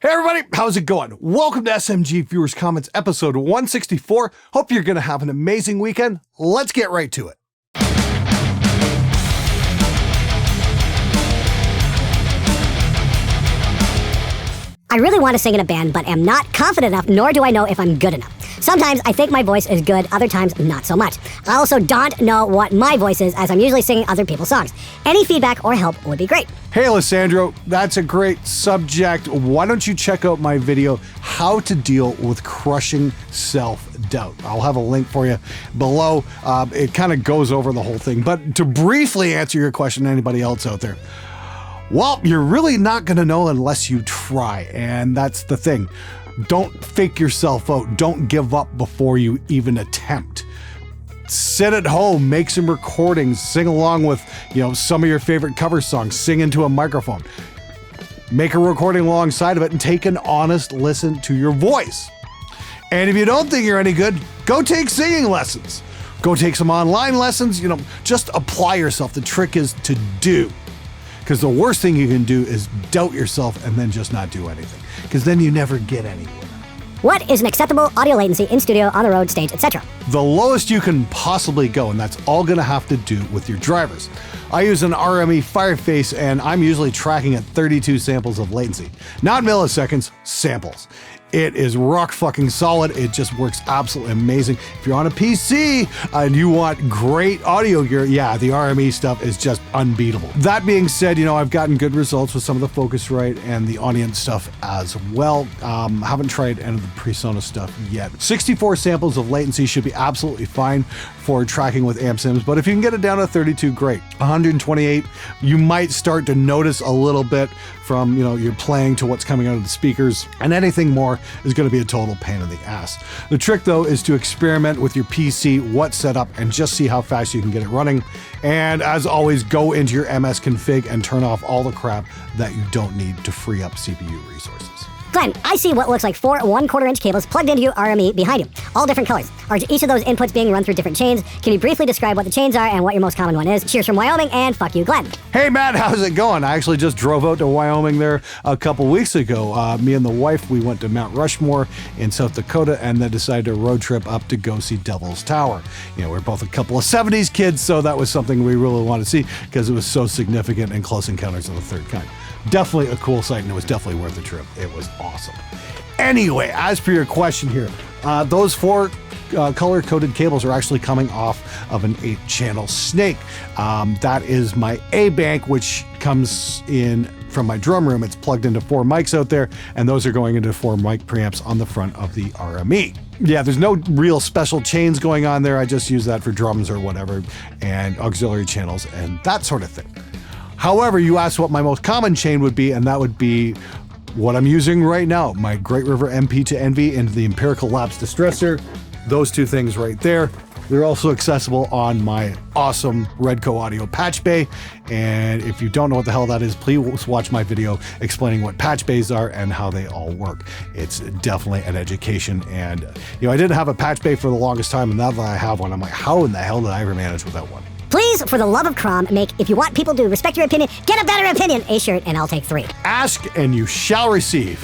Hey everybody, how's it going? Welcome to SMG Viewers Comments episode 164. Hope you're going to have an amazing weekend. Let's get right to it. I really want to sing in a band, but am not confident enough, nor do I know if I'm good enough. Sometimes I think my voice is good, other times not so much. I also don't know what my voice is, as I'm usually singing other people's songs. Any feedback or help would be great. Hey Alessandro, that's a great subject. Why don't you check out my video, How to Deal with Crushing Self-Doubt. I'll have a link for you below. It kind of goes over the whole thing. But to briefly answer your question, anybody else out there, well, you're really not going to know unless you try, and that's the thing. Don't fake yourself out. Don't give up before you even attempt. Sit at home, make some recordings, sing along with, some of your favorite cover songs, sing into a microphone. Make a recording alongside of it and take an honest listen to your voice. And if you don't think you're any good, go take singing lessons. Go take some online lessons, just apply yourself. The trick is to do. Because the worst thing you can do is doubt yourself and then just not do anything. Because then you never get anywhere. What is an acceptable audio latency in studio, on the road, stage, etc.? The lowest you can possibly go, and that's all going to have to do with your drivers. I use an RME Fireface, and I'm usually tracking at 32 samples of latency. Not milliseconds, samples. It is rock fucking solid. It just works absolutely amazing. If you're on a PC and you want great audio gear, yeah, the RME stuff is just unbeatable. That being said, I've gotten good results with some of the Focusrite and the Audience stuff as well. Haven't tried any of the PreSonus stuff yet. 64 samples of latency should be absolutely fine for tracking with amp sims, but if you can get it down to 32, great. 128, you might start to notice a little bit from, your playing to what's coming out of the speakers, and anything more is going to be a total pain in the ass. The trick though is to experiment with your PC, what's set up, and just see how fast you can get it running. And as always, go into your MS config and turn off all the crap that you don't need to free up CPU resources. Glenn, I see what looks like 4 1/4-inch cables plugged into your RME behind you, all different colors. Are each of those inputs being run through different chains? Can you briefly describe what the chains are and what your most common one is? Cheers from Wyoming, and fuck you, Glenn. Hey Matt, how's it going? I actually just drove out to Wyoming there a couple weeks ago. Me and the wife, we went to Mount Rushmore in South Dakota and then decided to road trip up to go see Devil's Tower. We're both a couple of 70s kids, so that was something we really wanted to see because it was so significant in Close Encounters of the Third Kind. Definitely a cool sight, and it was definitely worth the trip. It was awesome. Anyway, as for your question here, those 4 color-coded cables are actually coming off of an 8-channel Snake. That is my A-Bank, which comes in from my drum room. It's plugged into 4 mics out there, and those are going into 4 mic preamps on the front of the RME. Yeah, there's no real special chains going on there. I just use that for drums or whatever, and auxiliary channels and that sort of thing. However, you asked what my most common chain would be, and that would be what I'm using right now, my Great River MP to Envy and the Empirical Lapse Distressor. Those 2 things right there. They're also accessible on my awesome Redco Audio patch bay. And if you don't know what the hell that is, please watch my video explaining what patch bays are and how they all work. It's definitely an education. And, I didn't have a patch bay for the longest time, and now that I have one, I'm like, how in the hell did I ever manage without one? Please, for the love of Crom, make If You Want People to Respect Your Opinion, Get a Better Opinion a shirt, and I'll take 3. Ask and you shall receive.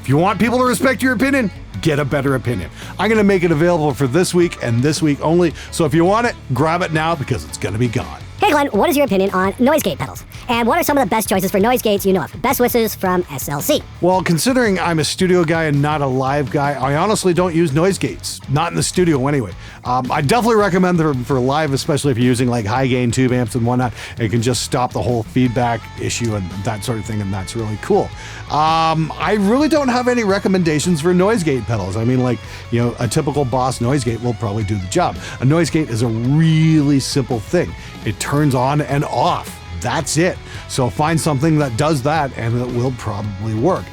If you want people to respect your opinion, get a better opinion. I'm going to make it available for this week and this week only. So if you want it, grab it now because it's going to be gone. Hey Glenn, what is your opinion on noise gate pedals? And what are some of the best choices for noise gates you know of? Best wishes from SLC. Well, considering I'm a studio guy and not a live guy, I honestly don't use noise gates. Not in the studio anyway. I definitely recommend them for live, especially if you're using like high gain tube amps and whatnot. It can just stop the whole feedback issue and that sort of thing, and that's really cool. I really don't have any recommendations for noise gate pedals. I mean, a typical Boss noise gate will probably do the job. A noise gate is a really simple thing. It turns on and off. That's it. So find something that does that and it will probably work.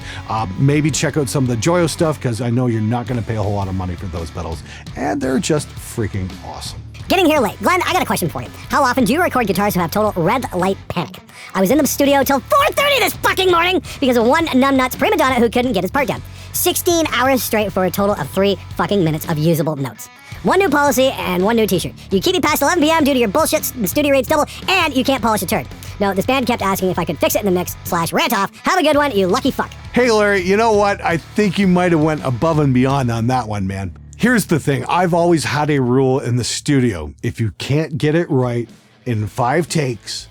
Maybe check out some of the Joyo stuff because I know you're not going to pay a whole lot of money for those pedals, and they're just freaking awesome. Getting here late. Glenn, I got a question for you. How often do you record guitars who have total red light panic? I was in the studio till 4:30 this fucking morning because of one numbnuts prima donna who couldn't get his part done. 16 hours straight for a total of 3 fucking minutes of usable notes. 1 new policy and 1 new t-shirt. You keep me past 11 p.m. due to your bullshit, the studio rates double, and you can't polish a turd. No, this band kept asking if I could fix it in the mix / rant off. Have a good one, you lucky fuck. Hey, Larry, you know what? I think you might have went above and beyond on that one, man. Here's the thing. I've always had a rule in the studio. If you can't get it right in 5 takes,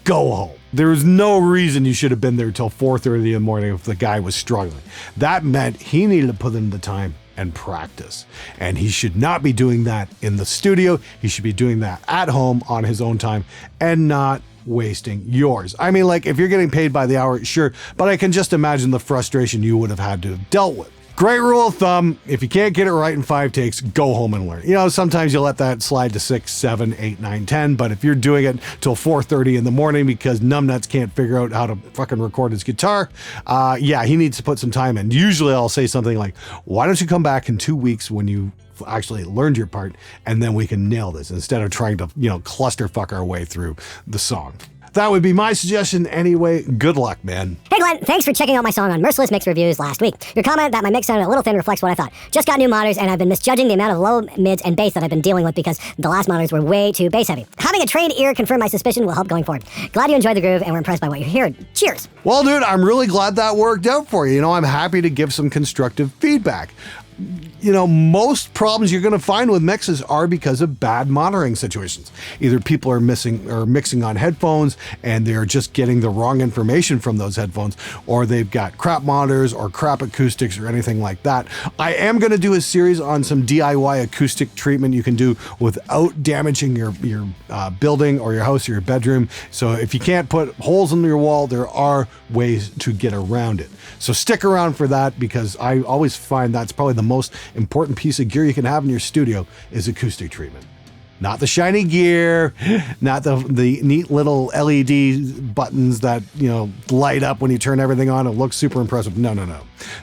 go home. There's no reason you should have been there till 4:30 in the morning if the guy was struggling. That meant he needed to put in the time and practice. And he should not be doing that in the studio. He should be doing that at home on his own time and not wasting yours. I mean, like, if you're getting paid by the hour, sure, but I can just imagine the frustration you would have had to have dealt with. Great rule of thumb, if you can't get it right in 5 takes, go home and learn. You know, sometimes you let that slide to 6, 7, 8, 9, 10, but if you're doing it till 4:30 in the morning because numbnuts can't figure out how to fucking record his guitar, yeah, he needs to put some time in. Usually I'll say something like, why don't you come back in 2 weeks when you actually learned your part, and then we can nail this instead of trying to, you know, clusterfuck our way through the song. That would be my suggestion anyway. Good luck, man. Hey Glenn, thanks for checking out my song on Merciless Mix Reviews last week. Your comment that my mix sounded a little thin reflects what I thought. Just got new monitors and I've been misjudging the amount of low, mids, and bass that I've been dealing with because the last monitors were way too bass heavy. Having a trained ear confirm my suspicion will help going forward. Glad you enjoyed the groove and were impressed by what you heard. Cheers. Well, dude, I'm really glad that worked out for you. You know, I'm happy to give some constructive feedback. You know, most problems you're going to find with mixes are because of bad monitoring situations. Either people are mixing on headphones and they're just getting the wrong information from those headphones, or they've got crap monitors or crap acoustics or anything like that. I am going to do a series on some DIY acoustic treatment you can do without damaging your building or your house or your bedroom. So if you can't put holes in your wall, there are ways to get around it. So stick around for that, because I always find that's probably the most important piece of gear you can have in your studio is acoustic treatment. Not the shiny gear, not the neat little LED buttons that, you know, light up when you turn everything on and look super impressive. No.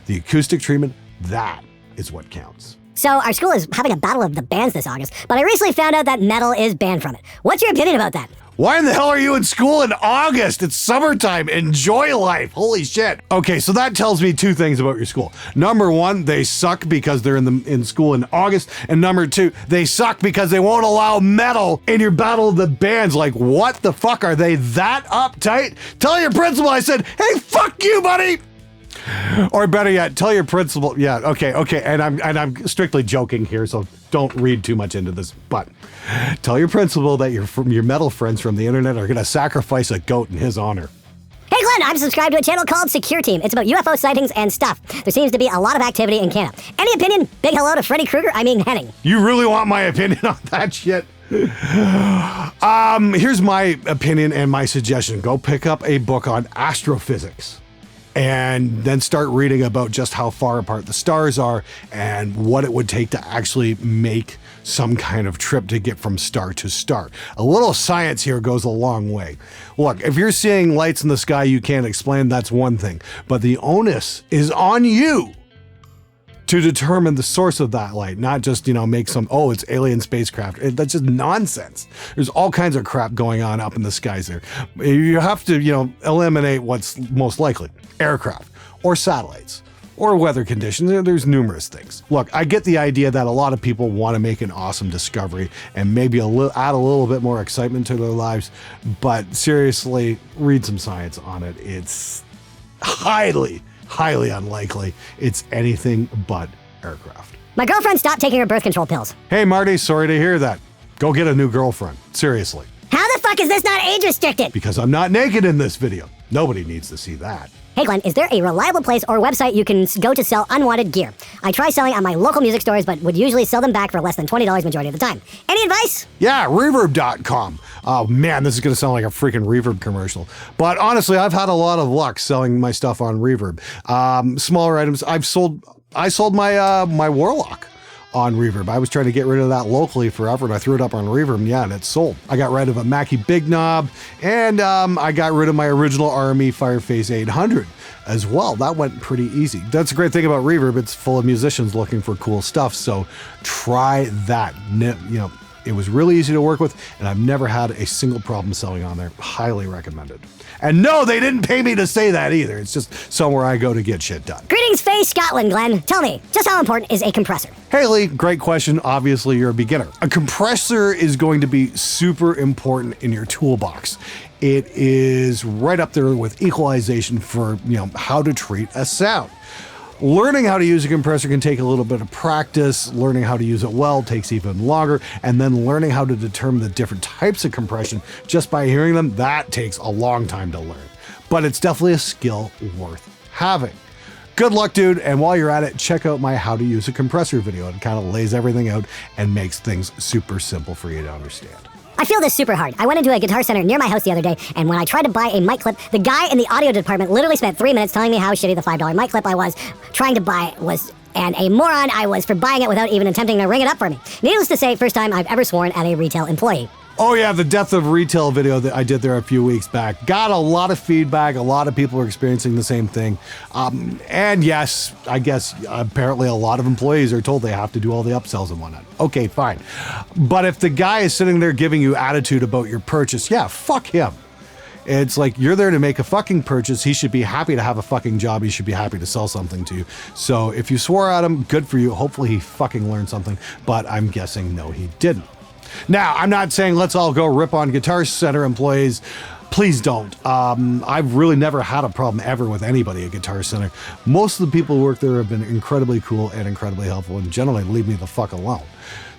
The acoustic treatment, that is what counts. So our school is having a battle of the bands this August, but I recently found out that metal is banned from it. What's your opinion about that? Why in the hell are you in school in August? It's summertime. Enjoy life. Holy shit. Okay, so that tells me 2 things about your school. Number 1, they suck because they're in school in August. And number 2, they suck because they won't allow metal in your battle of the bands. Like, what the fuck? Are they that uptight? Tell your principal I said, hey, fuck you, buddy. Or better yet, tell your principal. Yeah, okay. And I'm strictly joking here, so don't read too much into this. But tell your principal that your metal friends from the internet are going to sacrifice a goat in his honor. Hey Glenn, I'm subscribed to a channel called Secure Team. It's about UFO sightings and stuff. There seems to be a lot of activity in Canada. Any opinion? Big hello to Freddy Krueger, Henning. You really want my opinion on that shit? Here's my opinion and my suggestion. Go pick up a book on astrophysics, and then start reading about just how far apart the stars are and what it would take to actually make some kind of trip to get from star to star. A little science here goes a long way. Look, if you're seeing lights in the sky you can't explain, that's one thing. But the onus is on you to determine the source of that light, not just, you know, make some, oh, it's alien spacecraft. That's just nonsense. There's all kinds of crap going on up in the skies there. You have to, you know, eliminate what's most likely. Aircraft or satellites or weather conditions. There's numerous things. Look, I get the idea that a lot of people want to make an awesome discovery and maybe add a little bit more excitement to their lives, but seriously, read some science on it. It's highly unlikely it's anything but aircraft. My girlfriend stopped taking her birth control pills. Hey Marty, sorry to hear that. Go get a new girlfriend. Seriously. How the fuck is this not age restricted? Because I'm not naked in this video. Nobody needs to see that. Hey Glenn, is there a reliable place or website you can go to sell unwanted gear? I try selling on my local music stores, but would usually sell them back for less than $20 majority of the time. Any advice? Yeah, reverb.com. Oh man, this is going to sound like a freaking Reverb commercial. But honestly, I've had a lot of luck selling my stuff on Reverb. Smaller items. I sold my Warlock on Reverb. I was trying to get rid of that locally forever, and I threw it up on Reverb, and it's sold. I got rid of a Mackie Big Knob, and I got rid of my original Army Fireface 800 as well. That went pretty easy. That's a great thing about Reverb. It's full of musicians looking for cool stuff, so try that. You know, It was really easy to work with, and I've never had a single problem selling on there. Highly recommended. And no, they didn't pay me to say that either. It's just somewhere I go to get shit done. Greetings, Faye, Scotland, Glenn. Tell me, just how important is a compressor? Hey Lee, great question. Obviously, you're a beginner. A compressor is going to be super important in your toolbox. It is right up there with equalization for, how to treat a sound. Learning how to use a compressor can take a little bit of practice. Learning how to use it well takes even longer. And then learning how to determine the different types of compression just by hearing them, that takes a long time to learn. But it's definitely a skill worth having. Good luck, dude. And while you're at it, check out my how to use a compressor video. It kind of lays everything out and makes things super simple for you to understand. I feel this super hard. I went into a Guitar Center near my house the other day, and when I tried to buy a mic clip, the guy in the audio department literally spent 3 minutes telling me how shitty the $5 mic clip I was trying to buy was, and a moron I was for buying it without even attempting to ring it up for me. Needless to say, first time I've ever sworn at a retail employee. Oh yeah, the Death of Retail video that I did there a few weeks back. Got a lot of feedback. A lot of people are experiencing the same thing. And yes, I guess apparently a lot of employees are told they have to do all the upsells and whatnot. Okay, fine. But if the guy is sitting there giving you attitude about your purchase, yeah, fuck him. It's like, you're there to make a fucking purchase. He should be happy to have a fucking job. He should be happy to sell something to you. So if you swore at him, good for you. Hopefully he fucking learned something. But I'm guessing no, he didn't. Now, I'm not saying let's all go rip on Guitar Center employees. Please don't. I've really never had a problem ever with anybody at Guitar Center. Most of the people who work there have been incredibly cool and incredibly helpful and generally leave me the fuck alone.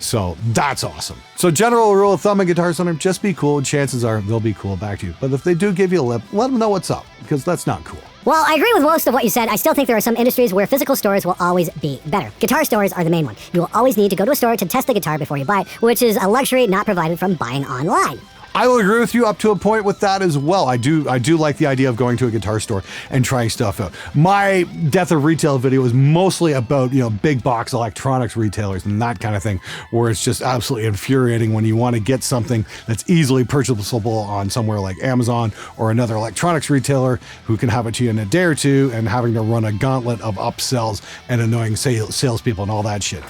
So that's awesome. So general rule of thumb at Guitar Center, just be cool. Chances are they'll be cool back to you. But if they do give you a lip, let them know what's up, because that's not cool. Well, I agree with most of what you said. I still think there are some industries where physical stores will always be better. Guitar stores are the main one. You will always need to go to a store to test the guitar before you buy it, which is a luxury not provided from buying online. I will agree with you up to a point with that as well. I do like the idea of going to a guitar store and trying stuff out. My Death of Retail video is mostly about, big box electronics retailers and that kind of thing, where it's just absolutely infuriating when you want to get something that's easily purchasable on somewhere like Amazon or another electronics retailer who can have it to you in a day or two, and having to run a gauntlet of upsells and annoying salespeople and all that shit.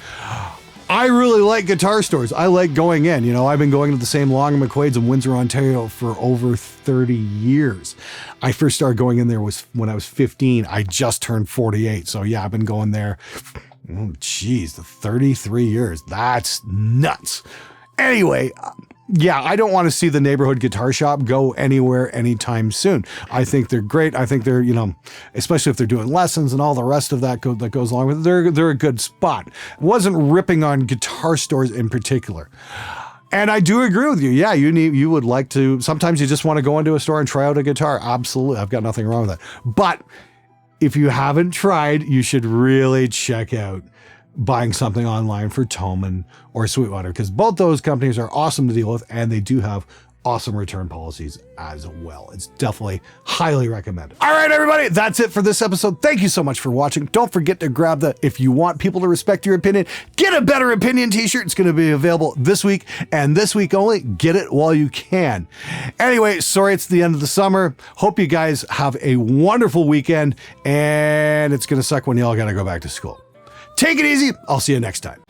I really like guitar stores. I like going in. I've been going to the same Long & McQuaid's in Windsor, Ontario for over 30 years. I first started going in there when I was 15. I just turned 48. So yeah, I've been going there, the 33 years. That's nuts. Anyway, yeah, I don't want to see the neighborhood guitar shop go anywhere anytime soon. I think they're great. I think they're, especially if they're doing lessons and all the rest of that that goes along with it, they're a good spot. Wasn't ripping on guitar stores in particular. And I do agree with you. Yeah, you would like to, sometimes you just want to go into a store and try out a guitar. Absolutely. I've got nothing wrong with that. But if you haven't tried, you should really check out buying something online for Thomann or Sweetwater, because both those companies are awesome to deal with, and they do have awesome return policies as well. It's definitely highly recommended. All right, everybody, that's it for this episode. Thank you so much for watching. Don't forget to grab the "If you want people to respect your opinion, get a better opinion" t-shirt. It's going to be available this week and this week only. Get it while you can. Anyway, sorry it's the end of the summer. Hope you guys have a wonderful weekend, and it's going to suck when y'all got to go back to school. Take it easy. I'll see you next time.